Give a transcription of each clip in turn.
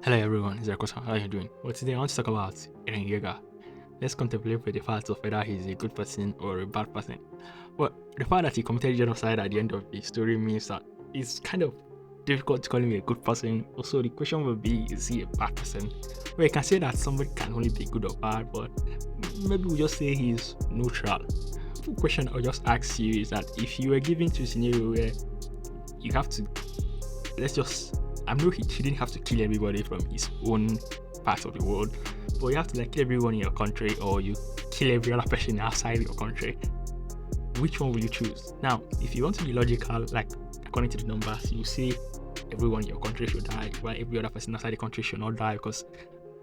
Hello everyone, it's Rakosa. How are you doing? Well, today I want to talk about Eren Yeager. Let's contemplate with the fact of whether he's a good person or a bad person. Well, the fact that he committed genocide at the end of the story means that it's kind of difficult to call him a good person. Also, the question will be, is he a bad person? Well, you can say that somebody can only be good or bad, but maybe we just say he's neutral. The question I'll just ask you is that if you were given to a scenario where you have to, I know he didn't have to kill everybody from his own part of the world, but you have to kill everyone in your country, or you kill every other person outside your country. Which one will you choose? Now, if you want to be logical, according to the numbers, you say everyone in your country should die, while every other person outside the country should not die, because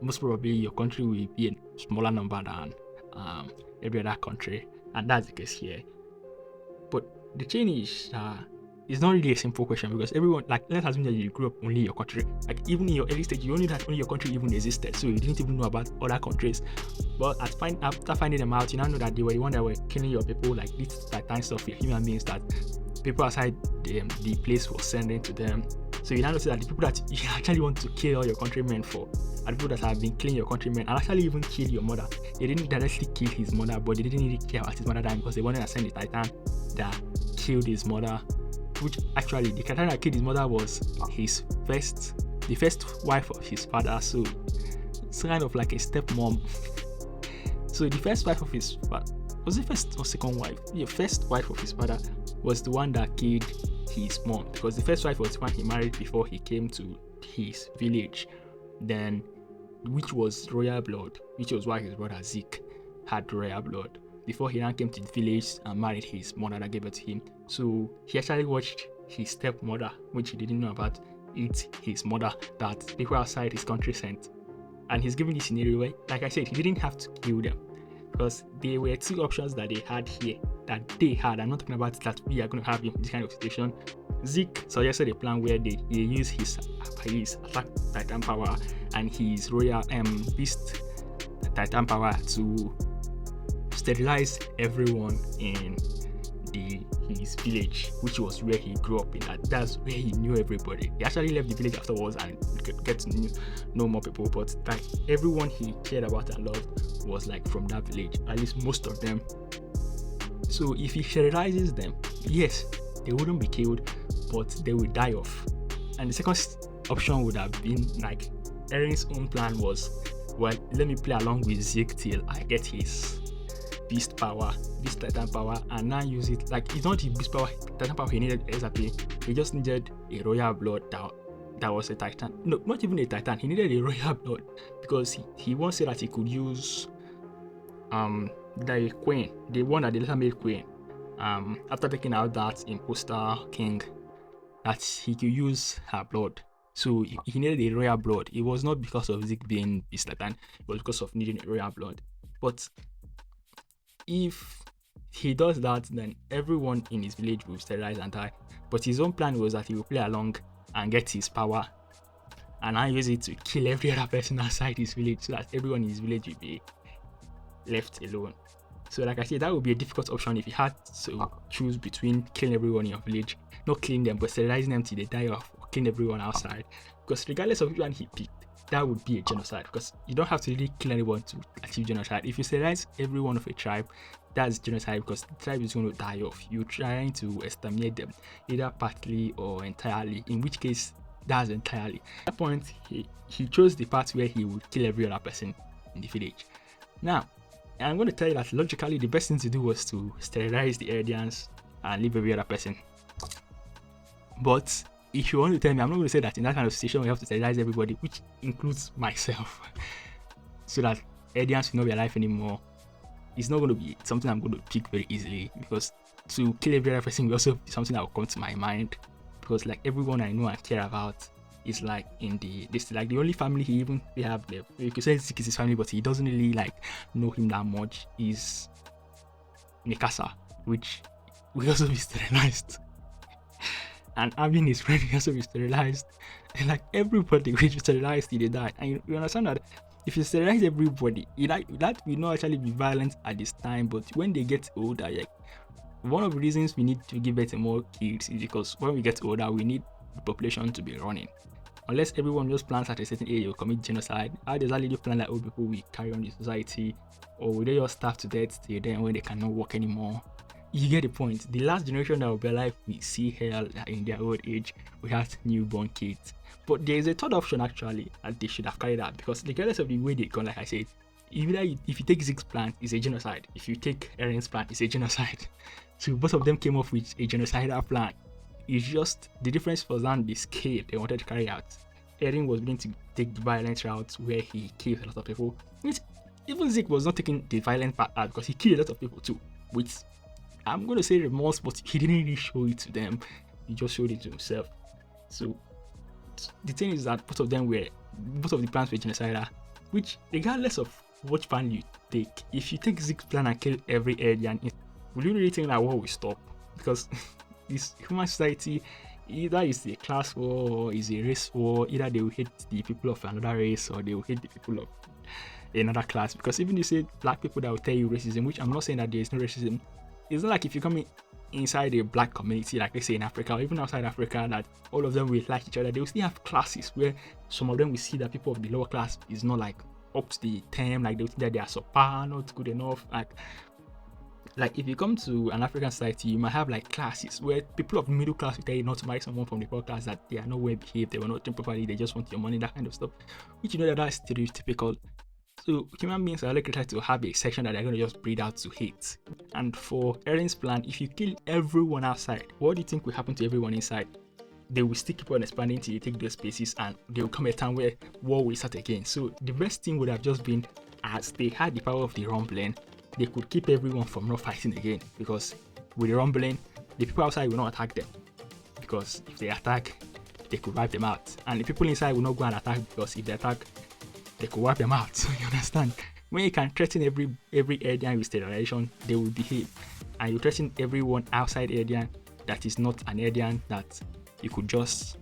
most probably your country will be a smaller number than every other country, and that's the case here. But the thing is, it's not really a simple question, because everyone, let's assume that you grew up only in your country. Even in your early stage, you only knew that only your country even existed, so you didn't even know about other countries. But after finding them out, you now know that they were the one that were killing your people, this Titan stuff, human beings that people outside the place was sending to them. So you now notice that the people that you actually want to kill all your countrymen for are the people that have been killing your countrymen, and actually even kill your mother. They didn't directly kill his mother, but they didn't really care about his mother dying, because they wanted to send the Titan that killed his mother. Which actually, the Titan that killed his mother was the first wife of his father, so it's kind of like a stepmom. So the first wife of his father, was it first or second wife? The first wife of his father was the one that killed his mom, because the first wife was the one he married before he came to his village, then which was royal blood, which was why his brother Zeke had royal blood before he now came to the village and married his mother that gave birth to him. So he actually watched his stepmother, which he didn't know about, eat his mother that people outside his country sent. And he's given this scenario where, like I said, he didn't have to kill them, because there were two options that they had here, that they had. I'm not talking about that we are going to have in this kind of situation. Zeke suggested a plan where they use his attack Titan power and his royal beast Titan power to sterilize everyone in his village, which was where he grew up in. That's where he knew everybody. He actually left the village afterwards and get to know more people, but everyone he cared about and loved was from that village, at least most of them. So if he sterilizes them, yes, they wouldn't be killed, but they will die off. And the second option would have been Eren's own plan was, well, let me play along with Zeke till I get his beast power, beast Titan power, and now use it. It's not the beast power, Titan power he needed exactly. He just needed a royal blood that was a Titan. No, not even a Titan. He needed a royal blood, because he once said that he could use the queen, the one that they later made queen, after taking out that imposter king, that he could use her blood. So he needed a royal blood. It was not because of Zeke being beast Titan, it was because of needing a royal blood. But if he does that, then everyone in his village will sterilize and die. But his own plan was that he will play along and get his power, and I use it to kill every other person outside his village, so that everyone in his village will be left alone. So like I said, that would be a difficult option if you had to choose between killing everyone in your village, not killing them, but sterilizing them till they die off, or killing everyone outside. Because regardless of which one he picked, that would be a genocide, because you don't have to really kill anyone to achieve genocide. If you sterilize everyone of a tribe, that's genocide, because the tribe is going to die off. You're trying to exterminate them, either partly or entirely, in which case that's entirely. At that point, he chose the part where he would kill every other person in the village. Now, I'm going to tell you that logically the best thing to do was to sterilize the Eldians and leave every other person. But if you want to tell me, I'm not going to say that in that kind of situation we have to sterilize everybody, which includes myself, so that Eldians will not be alive anymore. It's not going to be something I'm going to pick very easily, because to kill every other person will also be something that will come to my mind, because everyone I know and care about is in the only family he have there. You could say Zeke is his family, but he doesn't really know him that much, is Mikasa, which will also be sterilized. And Abin, his friend, will also be sterilized. And everybody will be sterilized till they die. And you understand that if you sterilize everybody, that will not actually be violent at this time, but when they get older, one of the reasons we need to give birth to more kids is because when we get older, we need the population to be running. unless everyone just plans at a certain age will commit genocide, how does that lady plan that old people will carry on the society? Or will they just starve to death till then when they cannot work anymore? You get the point. The last generation that will be alive, we see hell in their old age. We have newborn kids. But there is a third option actually, and they should have carried out, because regardless of the way they gone, like I said, if you take Zeke's plan, it's a genocide. If you take Eren's plan, it's a genocide. So both of them came up with a genocidal plan. It's just the difference was on the scale they wanted to carry out. Eren was willing to take the violent route where he killed a lot of people. Even Zeke was not taking the violent part out because he killed a lot of people too. With, I'm going to say remorse, but he didn't really show it to them. He just showed it to himself. So the thing is that both of the plans were genocidal. Which, regardless of which plan you take, if you take Zeke's plan and kill every alien, will you really think that war will stop? Because this human society, either it's a class war or it's a race war. Either they will hate the people of another race or they will hate the people of another class. Because even you say black people that will tell you racism, which I'm not saying that there is no racism. It's not like if you come inside a black community, like let's say in Africa or even outside Africa, that all of them will like each other. They will still have classes where some of them will see that people of the lower class is not like up to the term, like they will think that they are subpar, not good enough. Like if you come to an African society, you might have like classes where people of the middle class will tell you not to marry someone from the poor class, that they are not well behaved, they were not treated properly, they just want your money, that kind of stuff. Which you know that is stereotypical. So human beings are likely to have a section that they're going to just breed out to hate. And for Eren's plan, if you kill everyone outside, what do you think will happen to everyone inside? They will still keep on expanding till you take those spaces, and there will come a time where war will start again. So the best thing would have just been, as they had the power of the rumbling, they could keep everyone from not fighting again, because with the rumbling, the people outside will not attack them, because if they attack, they could wipe them out, and the people inside will not go and attack, because if they attack, they could wipe them out. So you understand, when you can threaten every alien with sterilization, they will behave, and you threaten everyone outside alien that is not an alien that you could just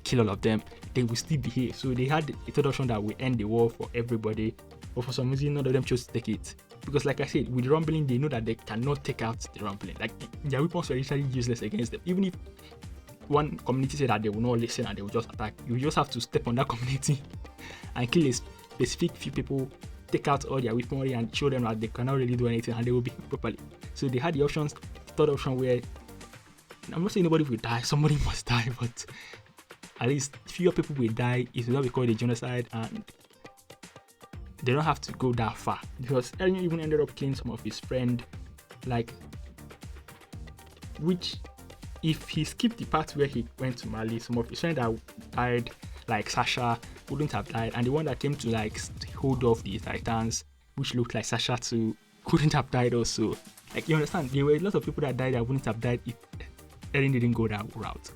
kill all of them, they will still behave. So they had a third option that will end the war for everybody, but for some reason none of them chose to take it. Because like I said, with the rumbling, they know that they cannot take out the rumbling. Like their weapons were literally useless against them. Even if one community said that they will not listen and they will just attack, you just have to step on that community and kill a specific few people, take out all their weaponry and show them that they cannot really do anything and they will behave properly. So they had the options, third option where, I'm not saying nobody will die, somebody must die, but at least fewer people will die. It will not be called a genocide, and they don't have to go that far, because Eren even ended up killing some of his friends, like, which if he skipped the part where he went to Mali, some of his friends that died, like Sasha, wouldn't have died, and the one that came to like hold off the Titans, which looked like Sasha too, couldn't have died also. Like, you understand, there were a lot of people that died that wouldn't have died if Eren didn't go that route.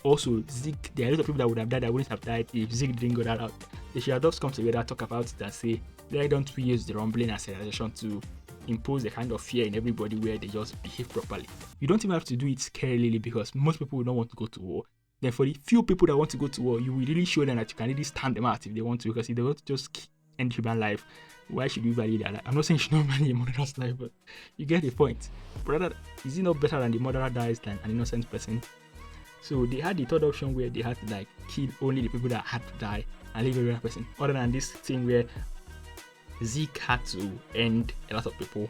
Also, Zeke, there are a lot of people that would have died that wouldn't have died if Zeke didn't go that route. They should have just come together, talk about it, and say, why don't we use the rumbling and sterilization to impose a kind of fear in everybody where they just behave properly. You don't even have to do it scarily, because most people don't want to go to war. Then for the few people that want to go to war, you will really show them that you can really stand them out if they want to, because if they want to just end human life, why should you value their life? I'm not saying you should not value a murderer's life, but you get the point. Brother, is it not better than the murderer dies than an innocent person? So they had the third option where they had to like kill only the people that had to die and leave every other person. Other than this thing where Zeke had to end a lot of people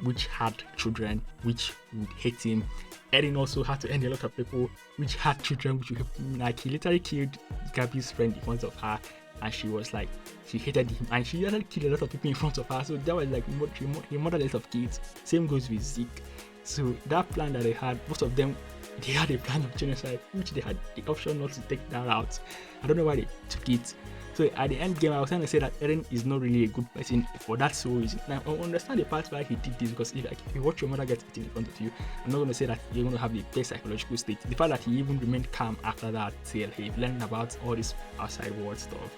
which had children which would hate him. Eren also had to end a lot of people which had children which would hate him. Like, he literally killed Gabby's friend in front of her, and she was like, she hated him, and she literally killed a lot of people in front of her. So that was like, he murdered a lot of kids. Same goes with Zeke. So that plan that they had, most of them, they had a plan of genocide, which they had the option not to take that route. I don't know why they took it. So at the end game, I was trying to say that Eren is not really a good person for that sole reason. Now, I understand the part why he did this, because if you watch your mother get eaten in front of you, I'm not going to say that you're going to have the best psychological state. The fact that he even remained calm after that till he learned about all this outside world stuff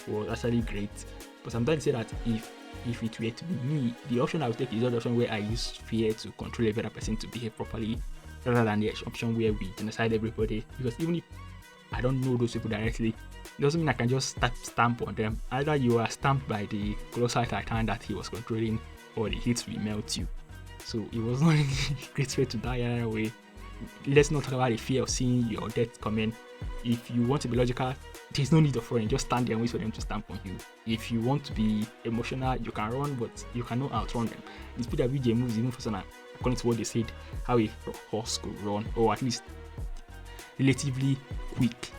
was actually great. But I'm trying to say that if it were to be me, the option I would take is the option where I use fear to control every other person to behave properly, rather than the option where we genocide everybody. Because even if I don't know those people directly, it doesn't mean I can just stamp on them. Either you are stamped by the colossal titan that he was controlling, or the heat will melt you. So it was not really a great way to die either way. Let's not talk about the fear of seeing your death coming. If you want to be logical, there's no need of running. Just stand there and wait for them to stamp on you. If you want to be emotional, you can run, but you cannot outrun them. The speed at which they move is even faster, according to what they said, how a horse could run, or at least relatively quick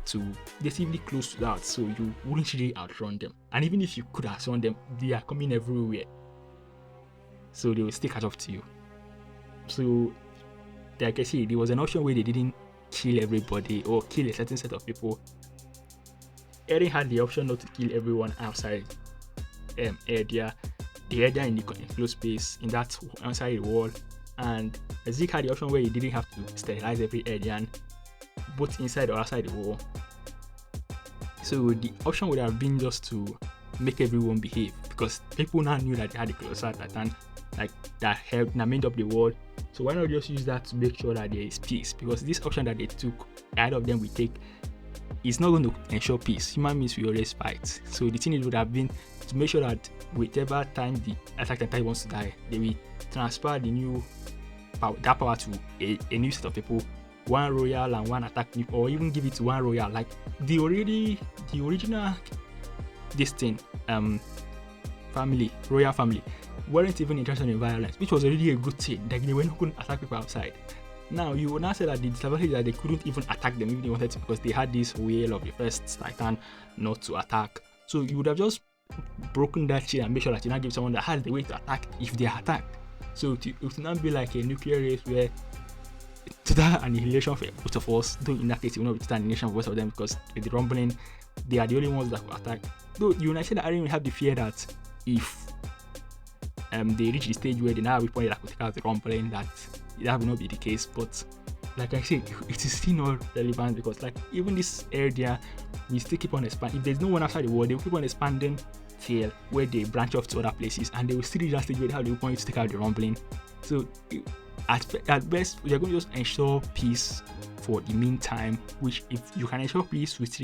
to relatively close to that, so you wouldn't really outrun them. And even if you could outrun them, they are coming everywhere, so they will still catch up to you. So like I said, there was an option where they didn't kill everybody or kill a certain set of people. Eren had the option not to kill everyone outside area, the area in the enclosed space, in that outside the wall, and Zeke had the option where he didn't have to sterilize every area, both inside or outside the wall. So the option would have been just to make everyone behave, because people now knew that they had a closer Titan, like that helped that made up the wall. So why not just use that to make sure that there is peace? Because this option that they took, either of them we take, is not going to ensure peace. Human beings will always fight. So the thing would have been to make sure that whatever time the Attack Titan wants to die, they will transfer the new power, that power to a new set of people, one royal and one attack, or even give it to one royal, like the original this thing family, royal family, weren't even interested in violence, which was already a good thing. Like they were not going to attack people outside. Now you would now say that the disadvantage is that they couldn't even attack them if they wanted to, because they had this will of the first Titan not to attack. So you would have just broken that chain and make sure that you now give someone that has the way to attack if they are attacked. So it would not be like a nuclear race where total annihilation for both of us. Though in that case it will not be total annihilation for both of them, because with the rumbling, they are the only ones that will attack. Though you might say that I don't even have the fear that if they reach the stage where they now have a point that could take out the rumbling, that will not be the case. But like I said, it is still not relevant, because like even this area we still keep on expanding. If there's no one outside the world, they will keep on expanding till where they branch off to other places, and they will still reach that stage where they have the point to take out the rumbling. So at best they're going to just ensure peace for the meantime, which if you can ensure peace with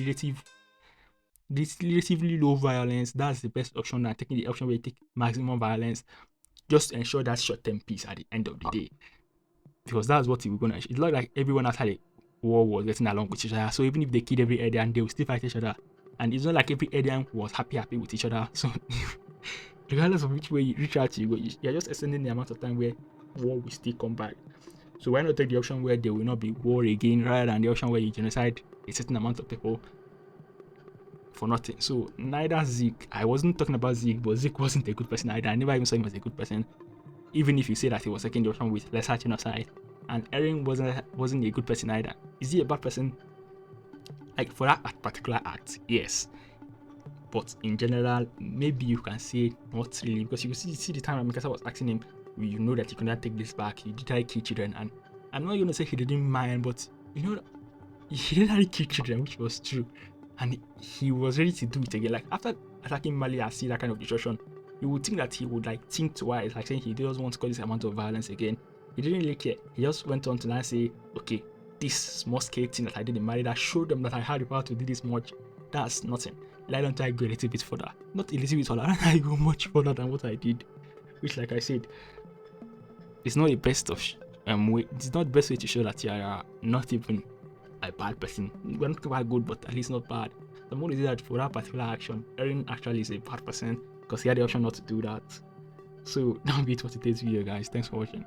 relatively low violence, that's the best option than taking the option where you take maximum violence, just to ensure that short-term peace at the end of the day. Because that's what we're gonna. It's not like everyone outside the war was getting along with each other. So even if they killed every Eldian, they will still fight each other. And it's not like every Eldian was happy with each other. So regardless of which way you reach out to, you're just extending the amount of time where war will still come back. So why not take the option where there will not be war again, rather than the option where you genocide a certain amount of people for nothing? So neither Zeke, I wasn't talking about Zeke, but Zeke wasn't a good person either. I never even saw him as a good person, even if you say that he was taking the option with lesser genocide. And Eren wasn't a good person either. Is he a bad person? Like for that particular act, yes. But in general, maybe you can say not really, because you see the time when Mikasa was asking him, you know that you cannot take this back, you did kill children, and I'm not gonna say he didn't mind, but you know, he didn't really kill children, which was true, and he was ready to do it again. Like after attacking Mali and see that kind of destruction, you would think that he would like think twice, like saying he doesn't want to cause this amount of violence again. He didn't really care. He just went on to now say, okay, this small scale thing that I did in Mali that showed them that I had the power to do this much, that's nothing. Why don't I go a little bit further? Not a little bit further, I go much further than what I did. Which, like I said, it's not the best of way. It's not the best way to show that you are not even a bad person. We're not quite good, but at least not bad. The more is that for that particular action, Eren actually is a bad person because he had the option not to do that. So that'll be it for today's video, guys. Thanks for watching.